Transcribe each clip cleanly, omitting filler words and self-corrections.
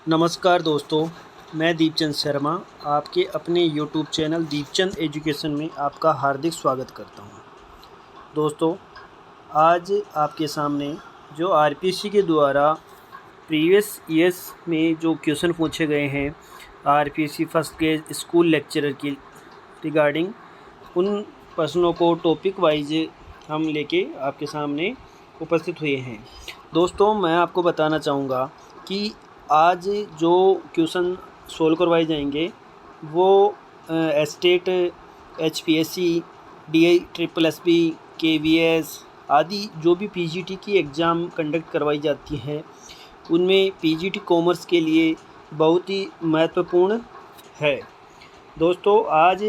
नमस्कार दोस्तों, मैं दीपचंद शर्मा आपके अपने यूट्यूब चैनल दीपचंद एजुकेशन में आपका हार्दिक स्वागत करता हूं। दोस्तों, आज आपके सामने जो आरपीएससी के द्वारा प्रीवियस ईयर्स में जो क्वेश्चन पूछे गए हैं RPSC first grade school lecturer की रिगार्डिंग, उन प्रश्नों को टॉपिक वाइज हम लेके आपके सामने उपस्थित हुए हैं। दोस्तों, मैं आपको बताना चाहूँगा कि आज जो क्वेश्चन सोल्व करवाए जाएंगे वो एस्टेट, एचपीएससी, DISSB, KVS आदि जो भी पीजीटी की एग्ज़ाम कंडक्ट करवाई जाती हैं उनमें पीजीटी कॉमर्स के लिए बहुत ही महत्वपूर्ण है। दोस्तों, आज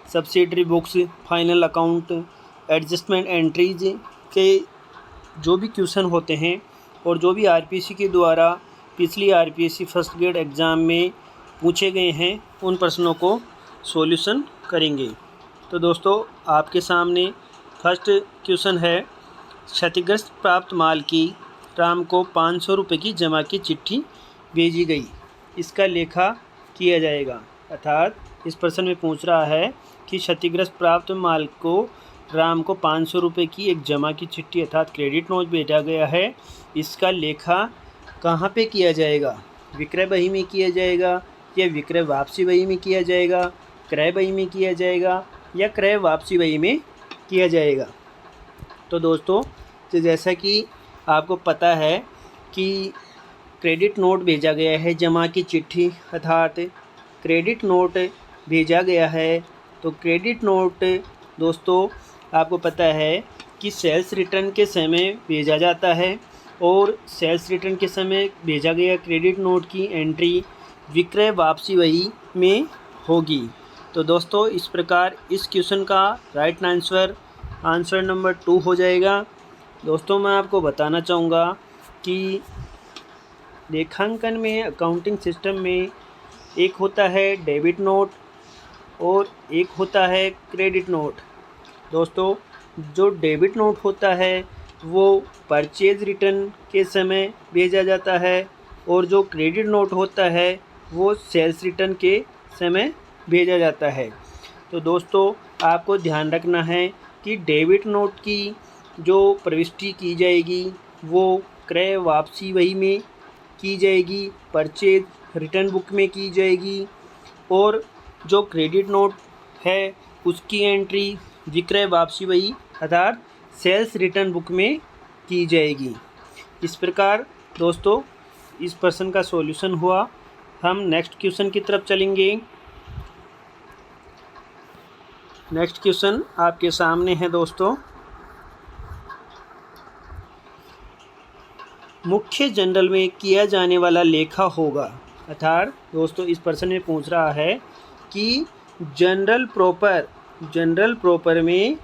subsidiary books, final account, adjustment entries के जो भी क्वेश्चन होते हैं और जो भी आरपीएससी के द्वारा पिछली आरपीएससी फर्स्ट ग्रेड एग्ज़ाम में पूछे गए हैं उन प्रश्नों को सॉल्यूशन करेंगे। तो दोस्तों, आपके सामने फर्स्ट क्वेश्चन है, क्षतिग्रस्त प्राप्त माल की राम को 500 रुपये की जमा की चिट्ठी भेजी गई, इसका लेखा किया जाएगा। अर्थात इस प्रश्न में पूछ रहा है कि क्षतिग्रस्त प्राप्त माल को राम को 500 रुपये की एक जमा की चिट्ठी अर्थात क्रेडिट नोट भेजा गया है, इसका लेखा कहाँ पे किया जाएगा? विक्रय बही में किया जाएगा या विक्रय वापसी बही में किया जाएगा, क्रय बही में किया जाएगा या क्रय वापसी बही में किया जाएगा? तो दोस्तों, तो जैसा कि आपको पता है कि क्रेडिट नोट भेजा गया है, जमा की चिट्ठी अर्थात क्रेडिट नोट भेजा गया है। तो क्रेडिट नोट दोस्तों आपको पता है कि सेल्स रिटर्न के समय भेजा जाता है और सेल्स रिटर्न के समय भेजा गया क्रेडिट नोट की एंट्री विक्रय वापसी बही में होगी। तो दोस्तों, इस प्रकार इस क्वेश्चन का राइट आंसर नंबर 2 हो जाएगा। दोस्तों, मैं आपको बताना चाहूँगा कि लेखांकन में, अकाउंटिंग सिस्टम में एक होता है डेबिट नोट और एक होता है क्रेडिट नोट। दोस्तों, जो डेबिट नोट होता है वो परचेज रिटर्न के समय भेजा जाता है और जो क्रेडिट नोट होता है वो सेल्स रिटर्न के समय भेजा जाता है। तो दोस्तों, आपको ध्यान रखना है कि डेबिट नोट की जो प्रविष्टि की जाएगी वो क्रय वापसी बही में की जाएगी, परचेज रिटर्न बुक में की जाएगी और जो क्रेडिट नोट है उसकी एंट्री विक्रय वापसी बही अर्थात सेल्स रिटर्न बुक में की जाएगी। इस प्रकार दोस्तों इस प्रश्न का सॉल्यूशन हुआ। हम नेक्स्ट क्वेश्चन की तरफ चलेंगे। नेक्स्ट क्वेश्चन आपके सामने है दोस्तों, मुख्य जनरल में किया जाने वाला लेखा होगा। अर्थात दोस्तों इस प्रश्न में पूछ रहा है कि जनरल प्रॉपर में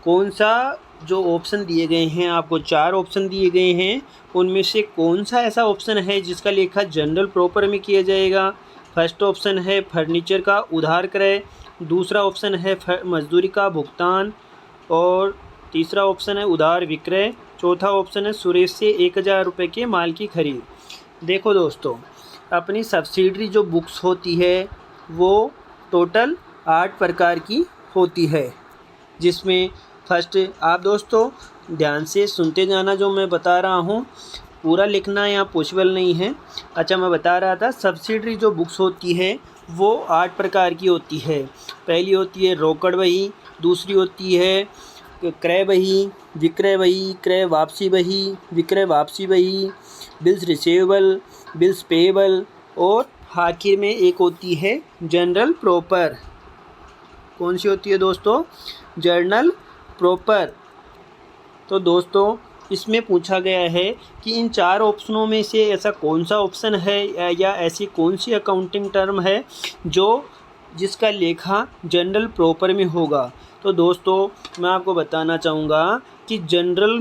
कौन सा जो ऑप्शन दिए गए हैं, आपको 4 ऑप्शन दिए गए हैं, उनमें से कौन सा ऐसा ऑप्शन है जिसका लेखा जनरल प्रॉपर में किया जाएगा? फर्स्ट ऑप्शन है फर्नीचर का उधार क्रय, दूसरा ऑप्शन है मजदूरी का भुगतान और तीसरा ऑप्शन है उधार विक्रय, चौथा ऑप्शन है सुरेश से 1000 रुपये के माल की खरीद। देखो दोस्तों, अपनी सब्सिडरी जो बुक्स होती है वो टोटल 8 प्रकार की होती है, जिसमें फर्स्ट आप दोस्तों ध्यान से सुनते जाना, जो मैं बता रहा हूँ पूरा लिखना यहाँ पॉसिबल नहीं है। अच्छा, मैं बता रहा था सब्सिडरी जो बुक्स होती है वो 8 प्रकार की होती है। पहली होती है रोकड़ बही, दूसरी होती है क्रय बही, विक्रय बही, क्रय वापसी बही, विक्रय वापसी बही, बिल्स रिसीवेबल, बिल्स पेएबल और आखिर में एक होती है जनरल प्रॉपर। कौन सी होती है दोस्तों? Journal proper. तो दोस्तों इसमें पूछा गया है कि इन 4 ऑप्शनों में से ऐसा कौन सा ऑप्शन है या ऐसी कौन सी अकाउंटिंग टर्म है जिसका लेखा जनरल प्रॉपर में होगा। तो दोस्तों मैं आपको बताना चाहूँगा कि जनरल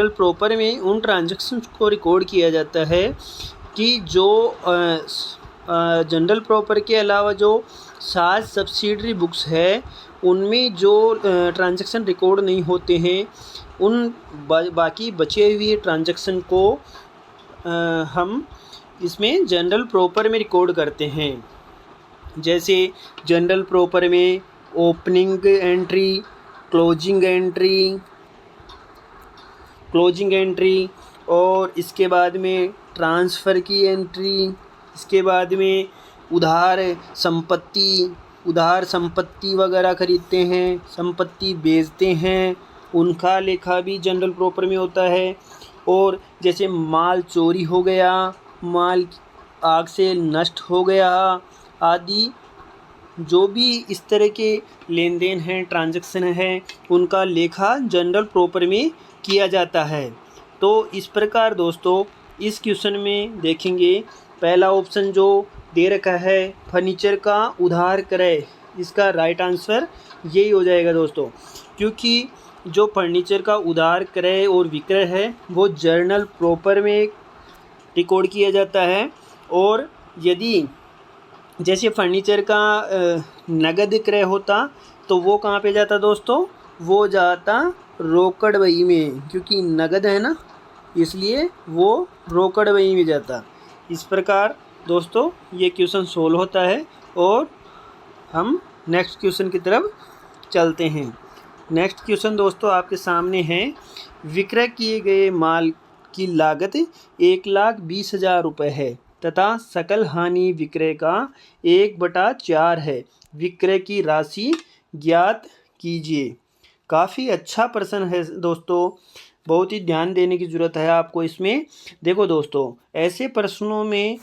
प्रॉपर में उन ट्रांजैक्शंस को रिकॉर्ड किया जाता है कि जो जनरल प्रॉपर के अलावा जो 7 सब्सिडरी बुक्स है उनमें जो ट्रांजैक्शन रिकॉर्ड नहीं होते हैं उन बाकी बचे हुए ट्रांजैक्शन को हम इसमें जनरल प्रॉपर में रिकॉर्ड करते हैं। जैसे जनरल प्रॉपर में ओपनिंग एंट्री, क्लोजिंग एंट्री और इसके बाद में ट्रांसफ़र की एंट्री, इसके बाद में उधार संपत्ति वगैरह खरीदते हैं, संपत्ति बेचते हैं, उनका लेखा भी जनरल प्रॉपर में होता है। और जैसे माल चोरी हो गया, माल आग से नष्ट हो गया आदि, जो भी इस तरह के लेन देन हैं, ट्रांजैक्शन हैं, उनका लेखा जनरल प्रॉपर में किया जाता है। तो इस प्रकार दोस्तों इस क्वेश्चन में देखेंगे, पहला ऑप्शन जो दे रखा है फर्नीचर का उधार क्रय, इसका राइट आंसर यही हो जाएगा दोस्तों, क्योंकि जो फर्नीचर का उधार क्रय और विक्रय है वो जर्नल प्रॉपर में रिकॉर्ड किया जाता है। और यदि जैसे फर्नीचर का नगद क्रय होता तो वो कहाँ पे जाता दोस्तों, वो जाता रोकड़ बही में, क्योंकि नगद है ना, इसलिए वो रोकड़ बही में जाता। इस प्रकार दोस्तों ये क्वेश्चन सोल्व होता है और हम नेक्स्ट क्वेश्चन की तरफ चलते हैं। नेक्स्ट क्वेश्चन दोस्तों आपके सामने है, विक्रय किए गए माल की लागत 1,20,000 रुपये है तथा सकल हानि विक्रय का 1/4 है, विक्रय की राशि ज्ञात कीजिए। काफ़ी अच्छा प्रश्न है दोस्तों, बहुत ही ध्यान देने की ज़रूरत है आपको इसमें। देखो दोस्तों ऐसे प्रश्नों में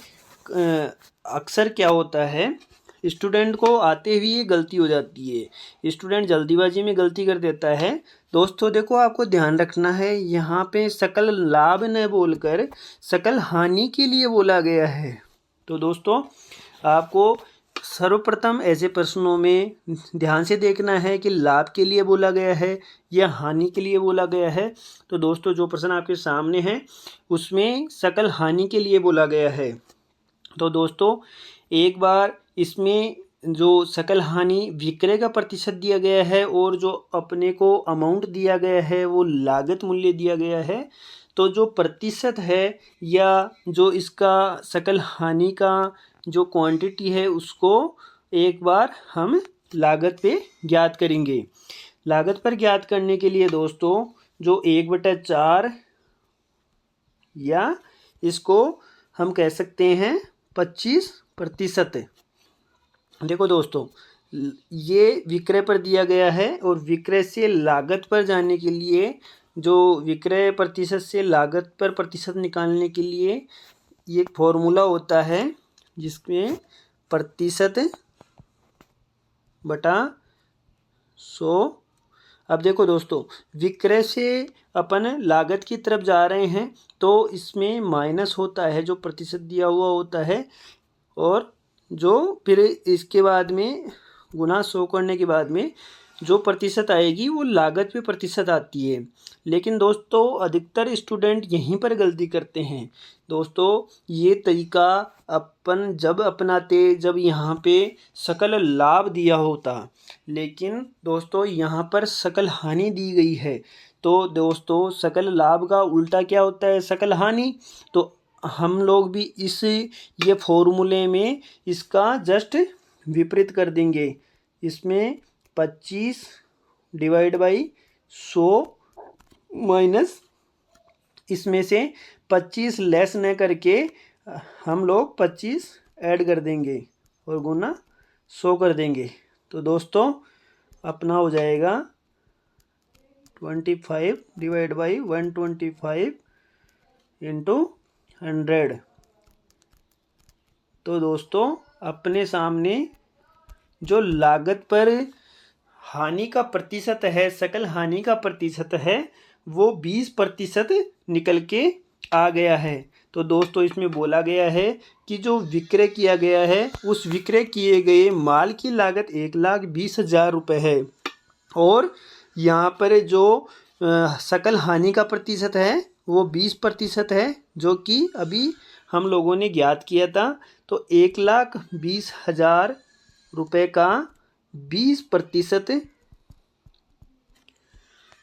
अक्सर क्या होता है, स्टूडेंट को आते हुए ये गलती हो जाती है, स्टूडेंट जल्दीबाजी में गलती कर देता है। दोस्तों देखो आपको ध्यान रखना है, यहाँ पे सकल लाभ न बोलकर सकल हानि के लिए बोला गया है। तो दोस्तों आपको सर्वप्रथम ऐसे प्रश्नों में ध्यान से देखना है कि लाभ के लिए बोला गया है या हानि के लिए बोला गया है। तो दोस्तों जो प्रश्न आपके सामने है उसमें सकल हानि के लिए बोला गया है। तो दोस्तों एक बार इसमें जो सकल हानि विक्रय का प्रतिशत दिया गया है और जो अपने को अमाउंट दिया गया है वो लागत मूल्य दिया गया है। तो जो प्रतिशत है या जो इसका सकल हानि का जो क्वांटिटी है उसको एक बार हम लागत पे ज्ञात करेंगे। लागत पर ज्ञात करने के लिए दोस्तों जो 1/4 या इसको हम कह सकते हैं 25%। देखो दोस्तों ये विक्रय पर दिया गया है और विक्रय से लागत पर जाने के लिए, जो विक्रय प्रतिशत से लागत पर प्रतिशत निकालने के लिए ये एक फॉर्मूला होता है जिसमें प्रतिशत बटा 100। अब देखो दोस्तों विक्रय से अपन लागत की तरफ जा रहे हैं तो इसमें माइनस होता है जो प्रतिशत दिया हुआ होता है, और जो फिर इसके बाद में गुना 100 करने के बाद में जो प्रतिशत आएगी वो लागत पे प्रतिशत आती है। लेकिन दोस्तों अधिकतर स्टूडेंट यहीं पर गलती करते हैं। दोस्तों ये तरीका अपन जब अपनाते जब यहाँ पे सकल लाभ दिया होता, लेकिन दोस्तों यहाँ पर सकल हानि दी गई है। तो दोस्तों सकल लाभ का उल्टा क्या होता है, सकल हानि। तो हम लोग भी इस ये फॉर्मूले में इसका जस्ट विपरीत कर देंगे। इसमें 25 डिवाइड बाई 100 माइनस इसमें से 25 लेस न करके हम लोग 25 ऐड कर देंगे और गुना 100 कर देंगे। तो दोस्तों अपना हो जाएगा 25 डिवाइड बाई 125 इंटू 100। तो दोस्तों अपने सामने जो लागत पर हानि का प्रतिशत है, सकल हानि का प्रतिशत है, वो 20% निकल के आ गया है। तो दोस्तों इसमें बोला गया है कि जो विक्रय किया गया है उस विक्रय किए गए माल की लागत 1,20,000 रुपये है, और यहाँ पर जो सकल हानि का प्रतिशत है वो 20% है, जो कि अभी हम लोगों ने ज्ञात किया था। तो 1,20,000 रुपये का 20%,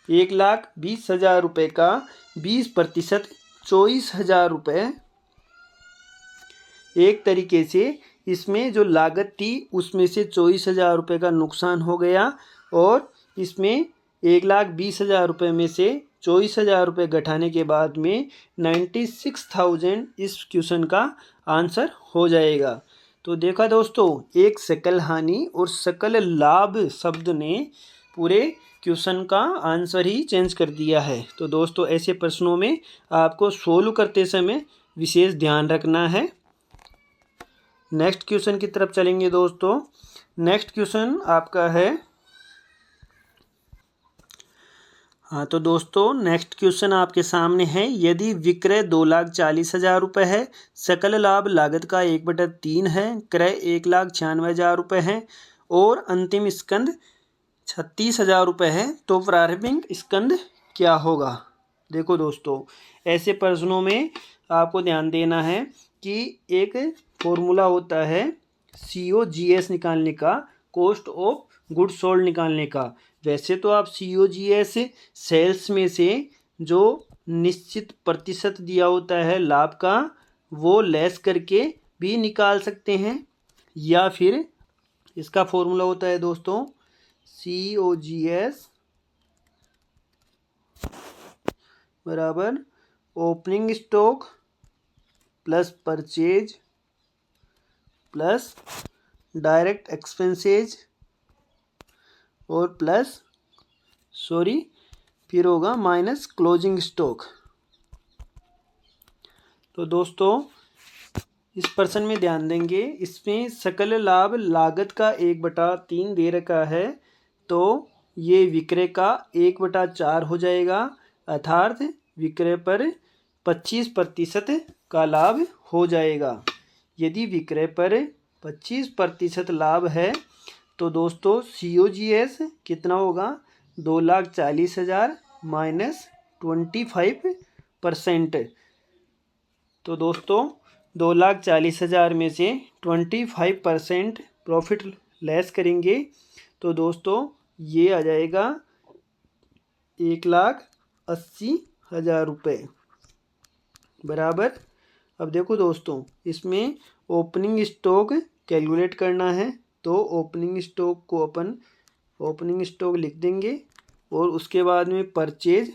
1,20,000 रुपये का 20% 24,000 रुपये एक तरीके से इसमें जो लागत थी उसमें से 24,000 रुपये का नुकसान हो गया और इसमें 1,20,000 रुपये में से 24,000 रुपये घटाने के बाद में 96,000 इस क्वेश्चन का आंसर हो जाएगा। तो देखा दोस्तों, एक सकल हानि और सकल लाभ शब्द ने पूरे क्वेश्चन का आंसर ही चेंज कर दिया है। तो दोस्तों, ऐसे प्रश्नों में आपको सोल्व करते समय विशेष ध्यान रखना है। नेक्स्ट क्वेश्चन की तरफ चलेंगे दोस्तों। नेक्स्ट क्वेश्चन आपका है, हाँ तो दोस्तों नेक्स्ट क्वेश्चन आपके सामने है। यदि विक्रय 2,40,000 रुपये है, सकल लाभ लागत का 1/3 है, क्रय 1,96,000 रुपये है और अंतिम स्कंद 36,000 रुपये है, तो प्रारंभिक स्कंद क्या होगा। देखो दोस्तों, ऐसे प्रश्नों में आपको ध्यान देना है कि एक फॉर्मूला होता है COGS निकालने का, कॉस्ट ऑफ गुड्स सोल्ड निकालने का। वैसे तो आप COGS सेल्स में से जो निश्चित प्रतिशत दिया होता है लाभ का, वो लेस करके भी निकाल सकते हैं, या फिर इसका फॉर्मूला होता है दोस्तों COGS बराबर opening stock plus purchase plus direct expenses और प्लस फिर होगा माइनस क्लोजिंग स्टॉक। तो दोस्तों, इस प्रश्न में ध्यान देंगे, इसमें सकल लाभ लागत का 1/3 दे रखा है, तो ये विक्रय का 1/4 हो जाएगा, अर्थात विक्रय पर 25% का लाभ हो जाएगा। यदि विक्रय पर 25% लाभ है तो दोस्तों COGS कितना होगा, 2,40,000 माइनस 25%। तो दोस्तों 2,40,000 में से 25% प्रॉफिट लेस करेंगे तो दोस्तों ये आ जाएगा 1,80,000 रुपये बराबर। अब देखो दोस्तों, इसमें ओपनिंग स्टॉक कैलकुलेट करना है, तो ओपनिंग स्टॉक को अपन ओपनिंग स्टॉक लिख देंगे और उसके बाद में परचेज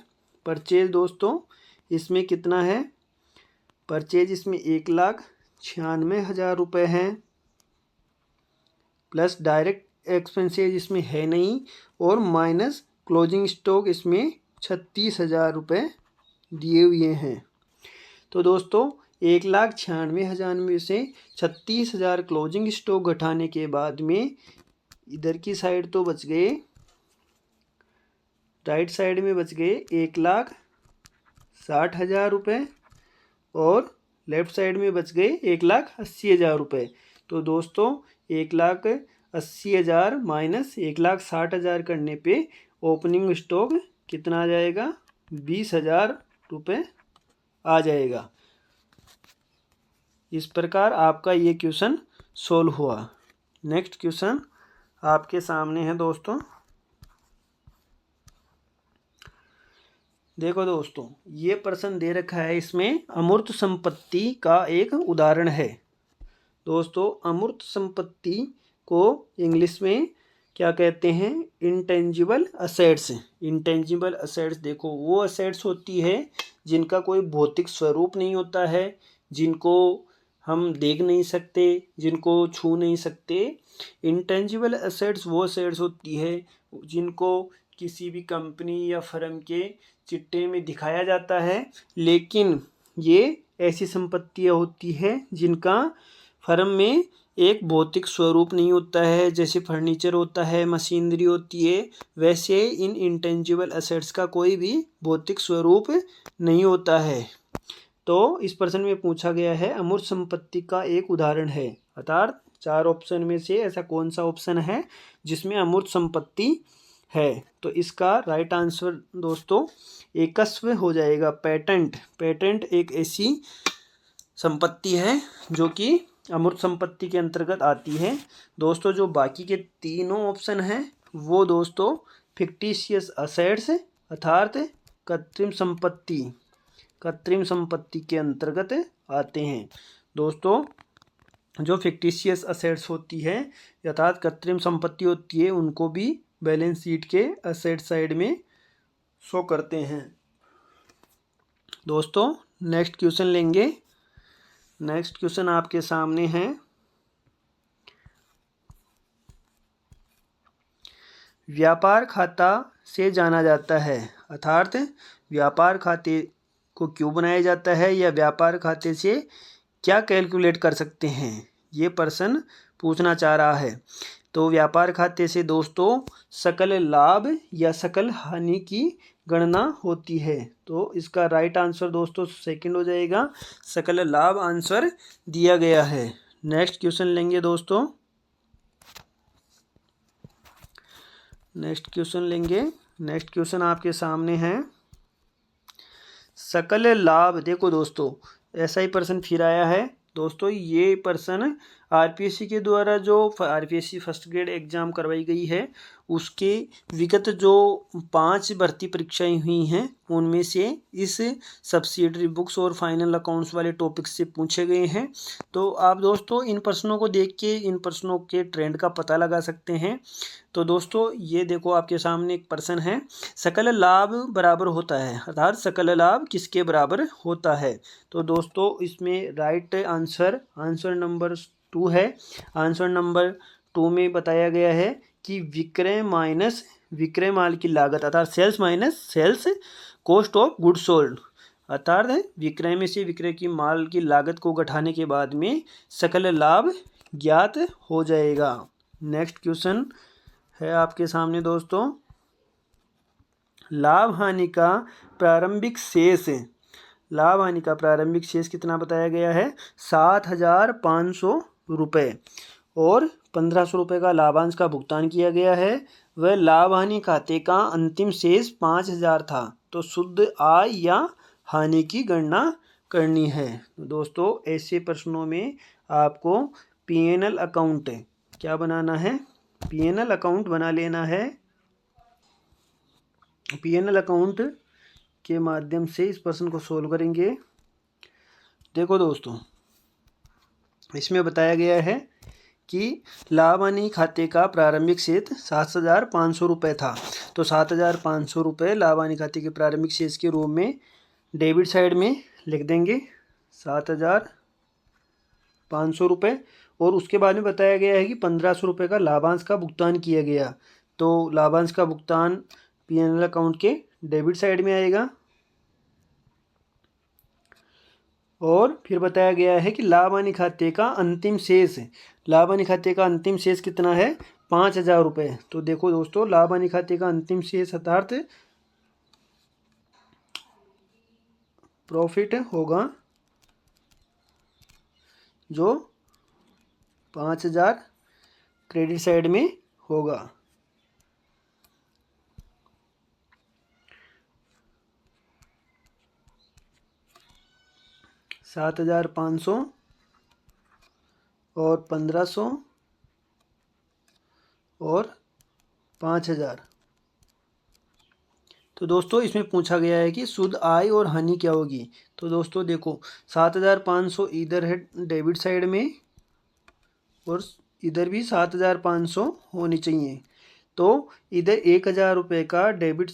दोस्तों इसमें कितना है, परचेज इसमें 1,96,000 रुपये है, प्लस डायरेक्ट एक्सपेंसेज इसमें है नहीं, और माइनस क्लोजिंग स्टॉक इसमें 36,000 रुपये दिए हुए हैं। तो दोस्तों 1,96,000 में से 36,000 क्लोजिंग स्टॉक घटाने के बाद में इधर की साइड तो बच गए, राइट साइड में बच गए 1,60,000 रुपये और लेफ्ट साइड में बच गए 1,80,000 रुपये। तो दोस्तों 1,80,000 माइनस 1,60,000 करने पे ओपनिंग स्टॉक कितना आ जाएगा, 20,000 रुपये आ जाएगा। इस प्रकार आपका ये क्वेश्चन सोल्व हुआ। नेक्स्ट क्वेश्चन आपके सामने है दोस्तों। देखो दोस्तों, ये प्रश्न दे रखा है, इसमें अमूर्त संपत्ति का एक उदाहरण है। दोस्तों अमूर्त संपत्ति को इंग्लिश में क्या कहते हैं, इंटेंजिबल असेट्स। इंटेंजिबल असेट्स देखो वो असेट्स होती है जिनका कोई भौतिक स्वरूप नहीं होता है, जिनको हम देख नहीं सकते, जिनको छू नहीं सकते। इंटेंजिबल असेट्स वो असेट्स होती है जिनको किसी भी कंपनी या फर्म के चिट्टे में दिखाया जाता है, लेकिन ये ऐसी संपत्तियां होती है जिनका फर्म में एक भौतिक स्वरूप नहीं होता है। जैसे फर्नीचर होता है, मशीनरी होती है, वैसे इन इंटेंजिबल असेट्स का कोई भी भौतिक स्वरूप नहीं होता है। तो इस प्रश्न में पूछा गया है अमूर्त संपत्ति का एक उदाहरण है, अर्थात 4 ऑप्शन में से ऐसा कौन सा ऑप्शन है जिसमें अमूर्त संपत्ति है। तो इसका राइट आंसर दोस्तों एकस्व हो जाएगा, पेटेंट। पेटेंट एक ऐसी संपत्ति है जो कि अमूर्त संपत्ति के अंतर्गत आती है। दोस्तों जो बाकी के तीनों ऑप्शन हैं वो दोस्तों फिक्टिशियस असेट्स अर्थात कृत्रिम संपत्ति के अंतर्गत आते हैं। दोस्तों जो फिक्टिशियस असेट्स होती है अर्थात कृत्रिम संपत्ति होती है उनको भी बैलेंस शीट के असेट साइड में शो करते हैं। दोस्तों नेक्स्ट क्वेश्चन लेंगे। नेक्स्ट क्वेश्चन आपके सामने है, व्यापार खाता से जाना जाता है अर्थात व्यापार खाते को क्यों बनाया जाता है या व्यापार खाते से क्या कैलकुलेट कर सकते हैं, ये प्रश्न पूछना चाह रहा है। तो व्यापार खाते से दोस्तों सकल लाभ या सकल हानि की गणना होती है। तो इसका राइट आंसर दोस्तों सेकंड हो जाएगा, सकल लाभ आंसर दिया गया है। नेक्स्ट क्वेश्चन लेंगे दोस्तों। नेक्स्ट क्वेश्चन आपके सामने है, सकल लाभ। देखो दोस्तों ऐसा ही प्रश्न फिर आया है दोस्तों। ये प्रश्न आरपीएससी के द्वारा जो आरपीएससी फर्स्ट ग्रेड एग्जाम करवाई गई है उसके विगत जो 5 भर्ती परीक्षाएं हुई हैं उनमें से इस सब्सिडरी बुक्स और फाइनल अकाउंट्स वाले टॉपिक से पूछे गए हैं। तो आप दोस्तों इन प्रश्नों को देख के इन प्रश्नों के ट्रेंड का पता लगा सकते हैं। तो दोस्तों ये देखो आपके सामने एक प्रश्न है, सकल लाभ बराबर होता है अर्थात सकल लाभ किसके बराबर होता है। तो दोस्तों इसमें राइट आंसर नंबर 2 है। आंसर नंबर 2 में बताया गया है कि विक्रय माइनस विक्रय माल की लागत अर्थात sales minus sales cost of good sold अर्थात विक्रय में से विक्रय की माल की लागत को घटाने के बाद में सकल लाभ ज्ञात हो जाएगा। नेक्स्ट क्वेश्चन है आपके सामने दोस्तों, लाभ हानि का प्रारंभिक शेष। लाभ हानि का प्रारंभिक शेष कितना बताया गया है, 7,500 रुपये और 1,500 रुपये का लाभांश का भुगतान किया गया है। वह लाभ हानि खाते का अंतिम शेष 5,000 था। तो शुद्ध आय या हानि की गणना करनी है। दोस्तों ऐसे प्रश्नों में आपको पीएनएल अकाउंट क्या बनाना है, पीएनएल अकाउंट बना लेना है। पीएनएल अकाउंट के माध्यम से इस प्रश्न को सोल्व करेंगे। देखो दोस्तों इसमें बताया गया है कि लाभ हानि खाते का प्रारंभिक शेष 7,500 रुपये था। तो 7,500 रुपये लाभ हानि खाते के प्रारंभिक शेष के रूप में डेबिट साइड में लिख देंगे 7,500 रुपये और उसके बाद में बताया गया है कि 1,500 रुपये का लाभांश का भुगतान किया गया। तो लाभांश का भुगतान पीएनएल अकाउंट के डेबिट साइड में आएगा और फिर बताया गया है कि लाभ हानि खाते का अंतिम शेष, लाभ हानि खाते का अंतिम शेष कितना है, 5,000 रुपये। तो देखो दोस्तों लाभ हानि खाते का अंतिम शेष अर्थात प्रॉफिट होगा जो 5,000 क्रेडिट साइड में होगा। $7,500 और 1,500 और 5,000। तो दोस्तों इसमें पूछा गया है कि शुद्ध आय और हानि क्या होगी। तो दोस्तों देखो 7,500 इधर है डेबिट साइड में और इधर भी 7,500 होनी चाहिए। तो इधर 1,000 रुपये का डेबिट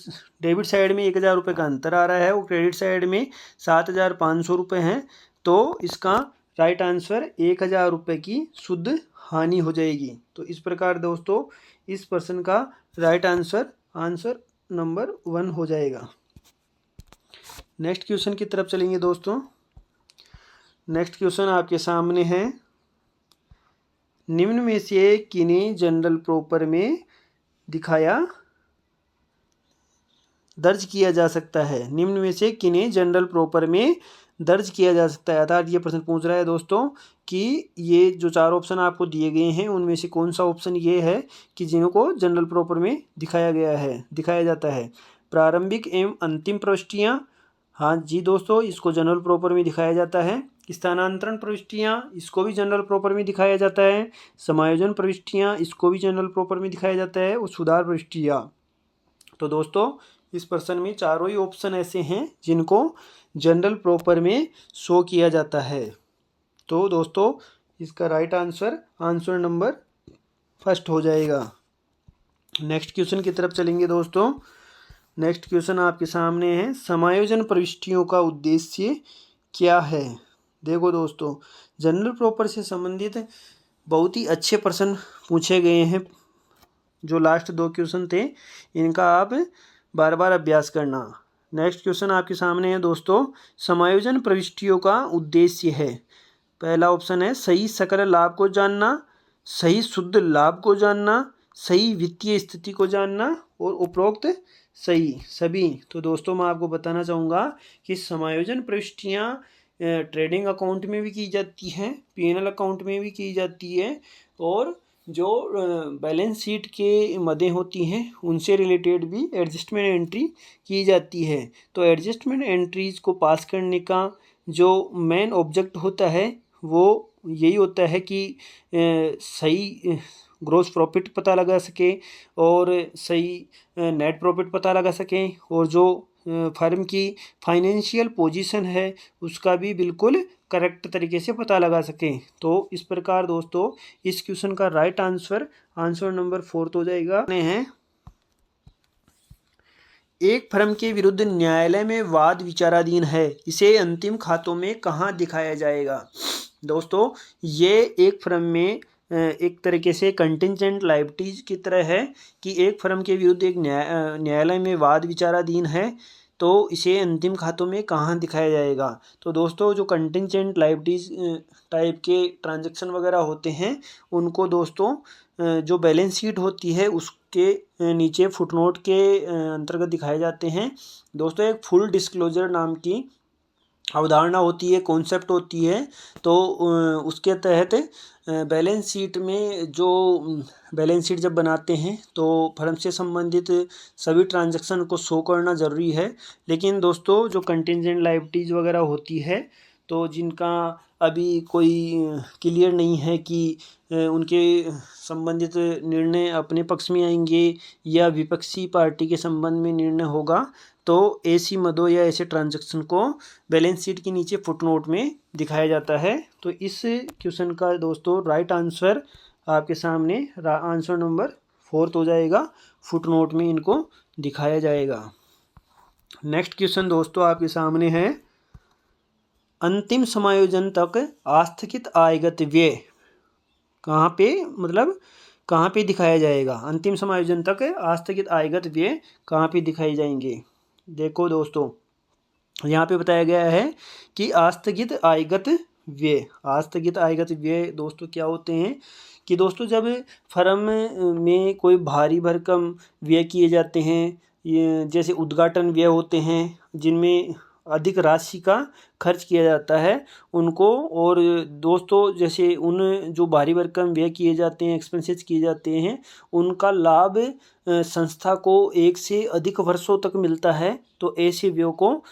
साइड में 1,000 रुपये का अंतर आ रहा है और क्रेडिट साइड में 7,500 रुपये हैं। तो इसका राइट आंसर 1,000 रुपये की शुद्ध हानि हो जाएगी। तो इस प्रकार दोस्तों इस प्रश्न का राइट आंसर नंबर 1 हो जाएगा। नेक्स्ट क्वेश्चन की तरफ चलेंगे दोस्तों। नेक्स्ट क्वेश्चन आपके सामने है, निम्न में से किन्हीं जनरल प्रॉपर में दर्ज किया जा सकता है। निम्न में से किन्हीं जनरल प्रॉपर में दर्ज किया जा सकता है अर्थात ये प्रश्न पूछ रहा है दोस्तों कि ये जो 4 ऑप्शन आपको दिए गए हैं उनमें से कौन सा ऑप्शन ये है कि जिनको जनरल प्रॉपर में दिखाया जाता है। प्रारंभिक एवं अंतिम प्रविष्टियाँ, हाँ जी दोस्तों इसको जनरल प्रॉपर में दिखाया जाता है। स्थानांतरण प्रविष्टियाँ, इसको भी जनरल प्रॉपर में दिखाया जाता है। समायोजन प्रविष्टियाँ, इसको भी जनरल प्रॉपर में दिखाया जाता है और सुधार प्रविष्टियाँ। तो दोस्तों इस प्रश्न में चारों ही ऑप्शन ऐसे हैं जिनको जनरल प्रॉपर में शो किया जाता है। तो दोस्तों इसका राइट आंसर नंबर फर्स्ट हो जाएगा। नेक्स्ट क्वेश्चन की तरफ चलेंगे दोस्तों। नेक्स्ट क्वेश्चन आपके सामने है, समायोजन प्रविष्टियों का उद्देश्य क्या है। देखो दोस्तों, जनरल प्रॉपर से संबंधित बहुत ही अच्छे प्रश्न पूछे गए हैं। जो लास्ट 2 क्वेश्चन थे इनका आप बार बार अभ्यास करना। नेक्स्ट क्वेश्चन आपके सामने है दोस्तों, समायोजन प्रविष्टियों का उद्देश्य है। पहला ऑप्शन है सही सकल लाभ को जानना, सही शुद्ध लाभ को जानना, सही वित्तीय स्थिति को जानना और उपरोक्त सही सभी। तो दोस्तों मैं आपको बताना चाहूँगा कि समायोजन प्रविष्टियाँ ट्रेडिंग अकाउंट में भी की जाती हैं, पीएनएल अकाउंट में भी की जाती है, और जो बैलेंस शीट के मदें होती हैं उनसे रिलेटेड भी एडजस्टमेंट एंट्री की जाती है। तो एडजस्टमेंट एंट्रीज को पास करने का जो मेन ऑब्जेक्ट होता है वो यही होता है कि सही ग्रॉस प्रॉफिट पता लगा सके और सही नेट प्रॉफिट पता लगा सकें, और जो फर्म की फाइनेंशियल पोजीशन है उसका भी बिल्कुल करेक्ट तरीके से पता लगा सकें। तो इस प्रकार दोस्तों इस क्वेश्चन का राइट आंसर नंबर 4 हो जाएगा। है एक फर्म के विरुद्ध न्यायालय में वाद विचाराधीन है, इसे अंतिम खातों में कहाँ दिखाया जाएगा। दोस्तों ये एक फर्म में एक तरीके से कंटिंजेंट लायबिलिटीज की तरह है कि एक फर्म के विरुद्ध एक न्यायालय में वाद विचाराधीन है, तो इसे अंतिम खातों में कहाँ दिखाया जाएगा। तो दोस्तों जो कंटिंजेंट लायबिलिटीज टाइप के ट्रांजैक्शन वगैरह होते हैं उनको दोस्तों जो बैलेंस शीट होती है उसके नीचे फुटनोट के अंतर्गत दिखाए जाते हैं। दोस्तों एक फुल डिस्क्लोजर नाम की अवधारणा होती है, कॉन्सेप्ट होती है। तो उसके तहत बैलेंस शीट में जो बैलेंस शीट जब बनाते हैं तो फर्म से संबंधित सभी ट्रांजैक्शन को शो करना ज़रूरी है। लेकिन दोस्तों जो कंटिंजेंट लायबिलिटीज़ वगैरह होती है तो जिनका अभी कोई क्लियर नहीं है कि उनके संबंधित निर्णय अपने पक्ष में आएंगे या विपक्षी पार्टी के संबंध में निर्णय होगा, तो ऐसी मदों या ऐसे ट्रांजैक्शन को बैलेंस शीट के नीचे फुटनोट में दिखाया जाता है। तो इस क्वेश्चन का दोस्तों राइट आंसर आपके सामने आंसर नंबर 4 हो जाएगा, फुटनोट में इनको दिखाया जाएगा। नेक्स्ट क्वेश्चन दोस्तों आपके सामने है, अंतिम समायोजन तक आस्थगित आयगत व्यय कहाँ पे दिखाया जाएगा। अंतिम समायोजन तक आस्थगित आयगत व्यय कहाँ पे दिखाई जाएंगे। देखो दोस्तों यहाँ पे बताया गया है कि आस्थगित आयगत व्यय दोस्तों क्या होते हैं कि दोस्तों जब फर्म में कोई भारी भरकम व्यय किए जाते हैं, ये जैसे उद्घाटन व्यय होते हैं जिनमें अधिक राशि का खर्च किया जाता है उनको, और दोस्तों जैसे उन जो भारी भरकम व्यय किए जाते हैं, एक्सपेंसेस किए जाते हैं, उनका लाभ संस्था को 1 से अधिक वर्षों तक मिलता है। तो ऐसे व्यय को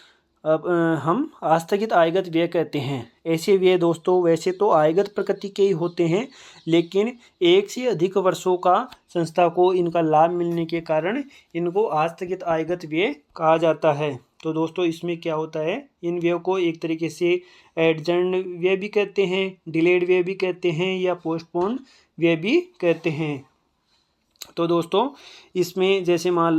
अब हम आस्थगित आयगत व्यय कहते हैं। ऐसे व्यय दोस्तों वैसे तो आयगत प्रकृति के ही होते हैं, लेकिन 1 से अधिक वर्षों का संस्था को इनका लाभ मिलने के कारण इनको आस्थगित आयगत व्यय कहा जाता है। तो दोस्तों इसमें क्या होता है, इन व्यय को एक तरीके से एडजर्न व्यय भी कहते हैं, डिलेड व्यय भी कहते हैं, या पोस्टपोन व्यय भी कहते हैं। तो दोस्तों इसमें जैसे मान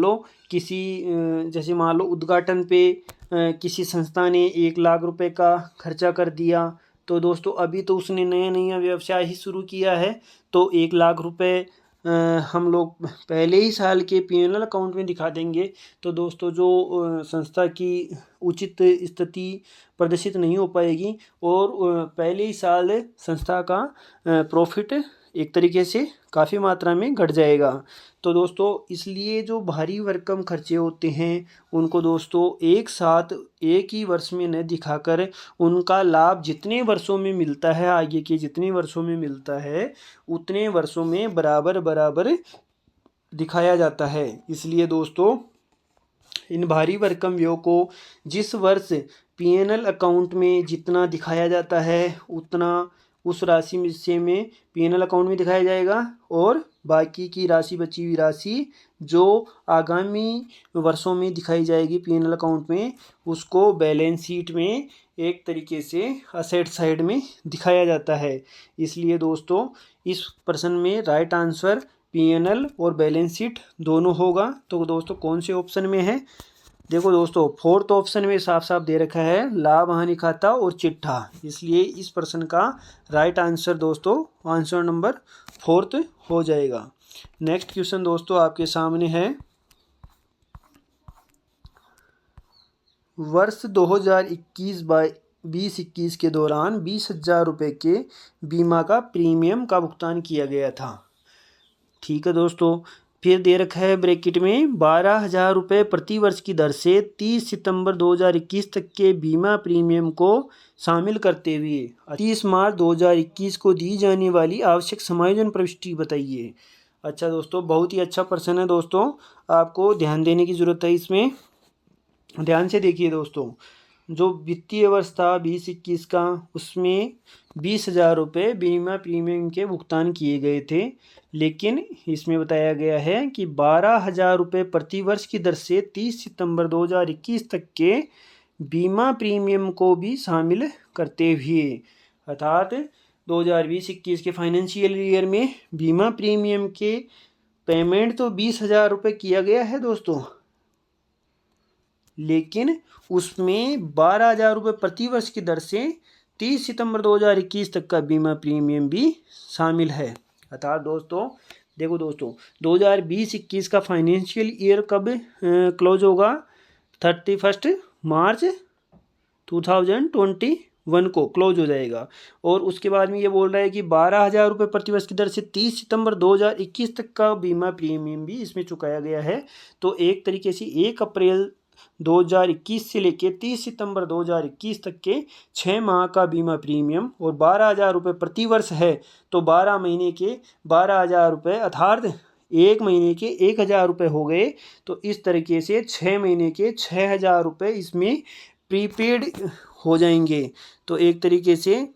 लो उद्घाटन पे किसी संस्था ने 1 लाख रुपए का खर्चा कर दिया, तो दोस्तों अभी तो उसने नया व्यवसाय ही शुरू किया है, तो 1 लाख रुपए हम लोग पहले ही साल के पीएनएल अकाउंट में दिखा देंगे। तो दोस्तों जो संस्था की उचित स्थिति प्रदर्शित नहीं हो पाएगी और पहले ही साल संस्था का प्रॉफिट एक तरीके से काफ़ी मात्रा में घट जाएगा। तो दोस्तों इसलिए जो भारी भरकम खर्चे होते हैं उनको दोस्तों एक साथ एक ही वर्ष में न दिखाकर उनका लाभ जितने वर्षों में मिलता है, आगे के जितने वर्षों में मिलता है उतने वर्षों में बराबर दिखाया जाता है। इसलिए दोस्तों इन भारी भरकम व्ययों को जिस वर्ष पीएनएल अकाउंट में जितना दिखाया जाता है उतना उस राशि में पीएनएल अकाउंट में दिखाया जाएगा, और बाकी की राशि बची हुई राशि जो आगामी वर्षों में दिखाई जाएगी पी&एल अकाउंट में, उसको बैलेंस शीट में एक तरीके से असेट साइड में दिखाया जाता है। इसलिए दोस्तों इस प्रश्न में राइट आंसर पी&एल और बैलेंस शीट दोनों होगा। तो दोस्तों कौन से ऑप्शन में है? देखो दोस्तों, फोर्थ ऑप्शन में साफ साफ दे रखा है लाभ हानि खाता और चिट्ठा। इसलिए इस प्रश्न का राइट आंसर दोस्तों आंसर नंबर 4 हो जाएगा। नेक्स्ट क्वेश्चन दोस्तों आपके सामने है, वर्ष 2021 के दौरान 20,000 रुपये के बीमा का प्रीमियम का भुगतान किया गया था। ठीक है दोस्तों, फिर दे रखा है ब्रैकेट में 12,000 रुपये प्रति वर्ष की दर से 30 सितंबर 2021 तक के बीमा प्रीमियम को शामिल करते हुए 30 मार्च 2021 को दी जाने वाली आवश्यक समायोजन प्रविष्टि बताइए। अच्छा दोस्तों, बहुत ही अच्छा प्रश्न है दोस्तों, आपको ध्यान देने की ज़रूरत है इसमें। ध्यान से देखिए दोस्तों, जो वित्तीय वर्ष था 2021 का, उसमें 20,000 रुपये बीमा प्रीमियम के भुगतान किए गए थे, लेकिन इसमें बताया गया है कि 12,000 रुपये प्रति वर्ष की दर से 30 सितंबर 2021 तक के बीमा प्रीमियम को भी शामिल करते हुए, अर्थात 2020-21 के फाइनेंशियल ईयर में बीमा प्रीमियम के पेमेंट तो 20,000 रुपये किया गया है दोस्तों, लेकिन उसमें 12,000 रुपये प्रति वर्ष की दर से 30 सितंबर 2021 तक का बीमा प्रीमियम भी शामिल है। अर्थात दोस्तों देखो दोस्तों, 2020-21 का फाइनेंशियल ईयर कब क्लोज होगा? 31 मार्च 2021 को क्लोज हो जाएगा। और उसके बाद में ये बोल रहा है कि 12,000 रुपये प्रति वर्ष की दर से 30 सितंबर 2021 तक का बीमा प्रीमियम भी इसमें चुकाया गया है। तो एक तरीके से 1 अप्रैल 2021 से लेके 30 सितंबर 2021 तक के 6 माह का बीमा प्रीमियम और 12,000 रुपये प्रति वर्ष है, तो 12 महीने के 12,000 रुपये अर्थात 1 महीने के 1,000 रुपये हो गए। तो इस तरीके से 6 महीने के 6,000 रुपये इसमें प्रीपेड हो जाएंगे। तो एक तरीके से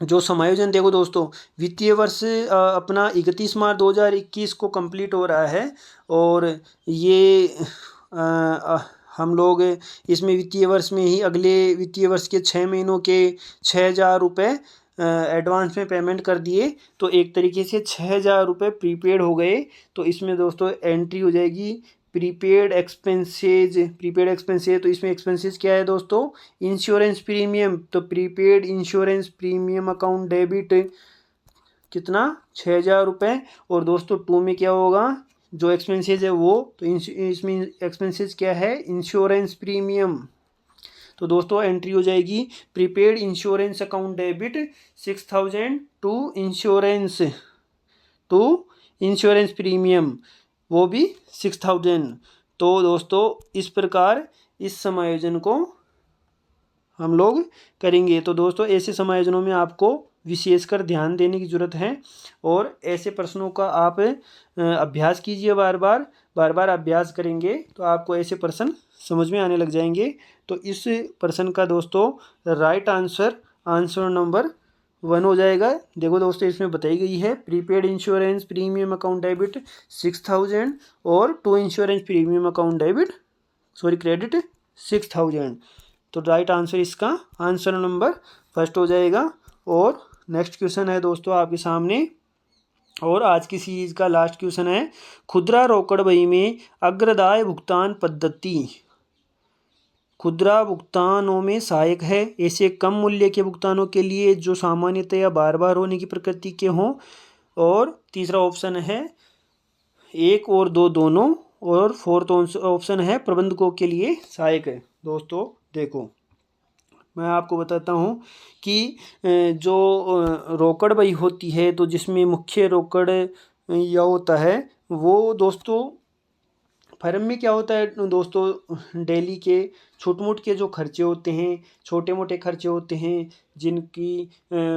जो समायोजन देखो दोस्तों, वित्तीय वर्ष अपना 31 मार्च 2021 को कंप्लीट हो रहा है, और ये हम लोग इसमें वित्तीय वर्ष में ही अगले वित्तीय वर्ष के 6 महीनों के 6,000 रुपये एडवांस में पेमेंट कर दिए। तो एक तरीके से 6,000 रुपये प्रीपेड हो गए। तो इसमें दोस्तों एंट्री हो जाएगी प्रीपेड एक्सपेंसेज। तो इसमें एक्सपेंसेस क्या है दोस्तों? Insurance premium. तो prepaid insurance premium account debit कितना? 6,000 रुपये। और दोस्तों 2 में क्या होगा? जो एक्सपेंसेस है वो, तो इसमें एक्सपेंसेस क्या है? Insurance premium. तो दोस्तों एंट्री हो जाएगी prepaid insurance account debit 6,000 to insurance premium, वो भी 6,000। तो दोस्तों इस प्रकार इस समायोजन को हम लोग करेंगे। तो दोस्तों ऐसे समायोजनों में आपको विशेषकर ध्यान देने की ज़रूरत है, और ऐसे प्रश्नों का आप अभ्यास कीजिए। बार बार अभ्यास करेंगे तो आपको ऐसे प्रश्न समझ में आने लग जाएंगे। तो इस प्रश्न का दोस्तों राइट आंसर नंबर 1 हो जाएगा। देखो दोस्तों इसमें बताई गई है prepaid insurance premium account debit 6,000 और to insurance premium account credit 6,000। तो राइट आंसर इसका आंसर नंबर 1 हो जाएगा। और नेक्स्ट क्वेश्चन है दोस्तों आपके सामने, और आज की सीरीज का लास्ट क्वेश्चन है, खुदरा रोकड़ बही में अग्रदाय भुगतान पद्धति खुदरा भुगतानों में सहायक है। ऐसे कम मूल्य के भुगतानों के लिए जो सामान्यतया बार बार होने की प्रकृति के हों। और तीसरा ऑप्शन है 1 और 2 दोनों। और फोर्थ ऑप्शन है प्रबंधकों के लिए सहायक है। दोस्तों देखो, मैं आपको बताता हूँ कि जो रोकड़ बही होती है, तो जिसमें मुख्य रोकड़ यह होता है, वो दोस्तों फर्म में क्या होता है दोस्तों, डेली के छोटे मोटे के जो खर्चे होते हैं, छोटे मोटे खर्चे होते हैं जिनकी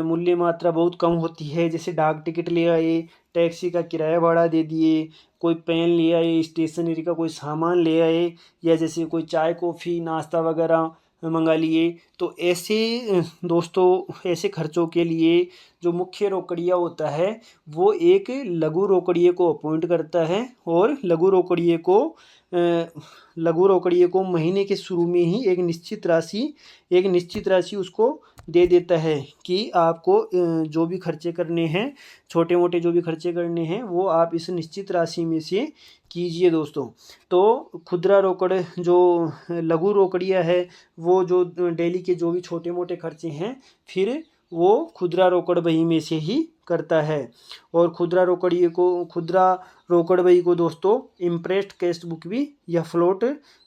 मूल्य मात्रा बहुत कम होती है, जैसे डाक टिकट ले आए, टैक्सी का किराया भाड़ा दे दिए, कोई पेन ले आए, स्टेशनरी का कोई सामान ले आए, या जैसे कोई चाय कॉफ़ी नाश्ता वगैरह मंगा लिए। तो ऐसे दोस्तों ऐसे खर्चों के लिए जो मुख्य रोकड़िया होता है वो एक लघु रोकड़िए को अपॉइंट करता है और लघु रोकड़िए को महीने के शुरू में ही एक निश्चित राशि उसको दे देता है कि आपको जो भी खर्चे करने हैं, छोटे मोटे जो भी खर्चे करने हैं वो आप इस निश्चित राशि में से कीजिए दोस्तों। तो खुदरा रोकड़ जो लघु रोकड़िया है वो जो डेली के जो भी छोटे मोटे खर्चे हैं फिर वो खुदरा रोकड़ बही में से ही करता है। और खुदरा रोकड़ बही को दोस्तों इम्प्रेस्ड कैश बुक भी या फ्लोट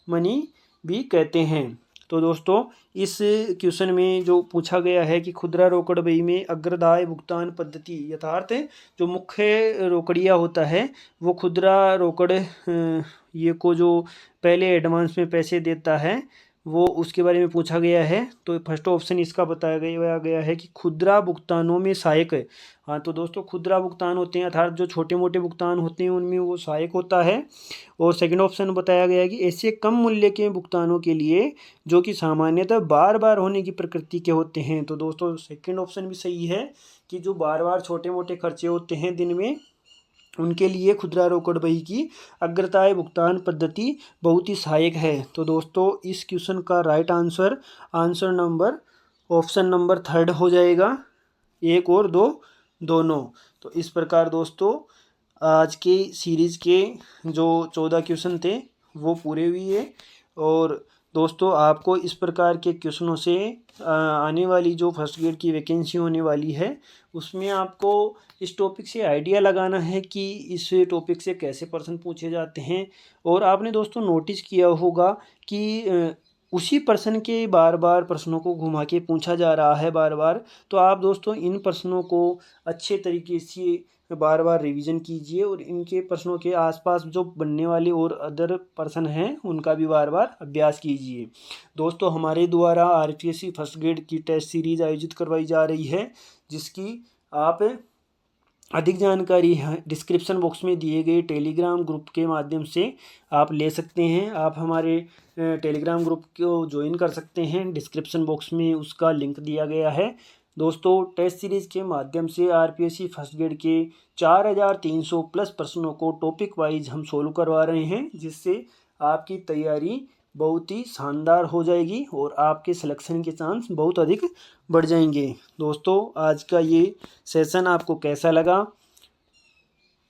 मनी भी कहते हैं। तो दोस्तों इस क्वेश्चन में जो पूछा गया है कि खुदरा रोकड़ बही में अग्रदाय भुगतान पद्धति यथार्थ जो मुख्य रोकड़िया होता है वो खुदरा रोकड़ ये को जो पहले एडवांस में पैसे देता है वो उसके बारे में पूछा गया है। तो फर्स्ट ऑप्शन इसका बताया गया है कि खुदरा भुगतानों में सहायक है। हाँ तो दोस्तों खुदरा भुगतान होते हैं अर्थात जो छोटे मोटे भुगतान होते हैं उनमें वो सहायक होता है। और सेकंड ऑप्शन बताया गया है कि ऐसे कम मूल्य के भुगतानों के लिए जो कि सामान्यतः बार बार होने की प्रकृति के होते हैं। तो दोस्तों सेकंड ऑप्शन भी सही है कि जो बार बार छोटे मोटे खर्चे होते हैं दिन में उनके लिए खुदरा रोकड़ बही की अग्रताय भुगतान पद्धति बहुत ही सहायक है। तो दोस्तों इस क्वेश्चन का right answer option number third हो जाएगा, 1 और 2 दोनों। तो इस प्रकार दोस्तों आज के सीरीज़ के जो 14 क्वेश्चन थे वो पूरे हुए। और दोस्तों आपको इस प्रकार के क्वेश्चनों से आने वाली जो फर्स्ट ग्रेड की वैकेंसी होने वाली है उसमें आपको इस टॉपिक से आइडिया लगाना है कि इस टॉपिक से कैसे प्रश्न पूछे जाते हैं। और आपने दोस्तों नोटिस किया होगा कि उसी प्रश्न के बार बार प्रश्नों को घुमा के पूछा जा रहा है बार बार। तो आप दोस्तों इन प्रश्नों को अच्छे तरीके से बार बार रिवीजन कीजिए और इनके प्रश्नों के आसपास जो बनने वाले और अदर प्रश्न हैं उनका भी बार बार अभ्यास कीजिए। दोस्तों हमारे द्वारा आरपीएससी फर्स्ट ग्रेड की टेस्ट सीरीज आयोजित करवाई जा रही है जिसकी आप अधिक जानकारी है डिस्क्रिप्शन बॉक्स में दिए गए टेलीग्राम ग्रुप के माध्यम से आप ले सकते हैं। आप हमारे टेलीग्राम ग्रुप को ज्वाइन कर सकते हैं, डिस्क्रिप्शन बॉक्स में उसका लिंक दिया गया है। दोस्तों टेस्ट सीरीज़ के माध्यम से आरपीएससी फर्स्ट ग्रेड के 4300 प्लस प्रश्नों को टॉपिक वाइज हम सोल्व करवा रहे हैं जिससे आपकी तैयारी बहुत ही शानदार हो जाएगी और आपके सिलेक्शन के चांस बहुत अधिक बढ़ जाएंगे। दोस्तों आज का ये सेशन आपको कैसा लगा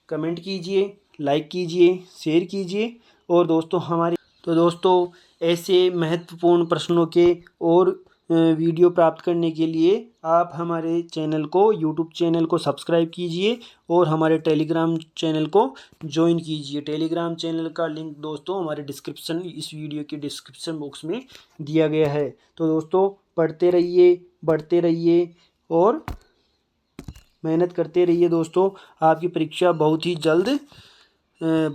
कमेंट कीजिए, लाइक कीजिए, शेयर कीजिए। और दोस्तों ऐसे महत्वपूर्ण प्रश्नों के और वीडियो प्राप्त करने के लिए आप हमारे चैनल को यूट्यूब चैनल को सब्सक्राइब कीजिए और हमारे टेलीग्राम चैनल को ज्वाइन कीजिए। टेलीग्राम चैनल का लिंक दोस्तों हमारे इस वीडियो के डिस्क्रिप्शन बॉक्स में दिया गया है। तो दोस्तों पढ़ते रहिए, बढ़ते रहिए और मेहनत करते रहिए। दोस्तों आपकी परीक्षा बहुत ही जल्द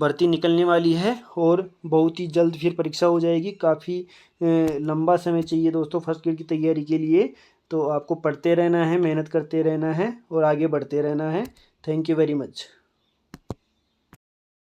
भर्ती निकलने वाली है और बहुत ही जल्द फिर परीक्षा हो जाएगी। काफ़ी लंबा समय चाहिए दोस्तों फर्स्ट ग्रेड की तैयारी के लिए। तो आपको पढ़ते रहना है, मेहनत करते रहना है और आगे बढ़ते रहना है। Thank you very much.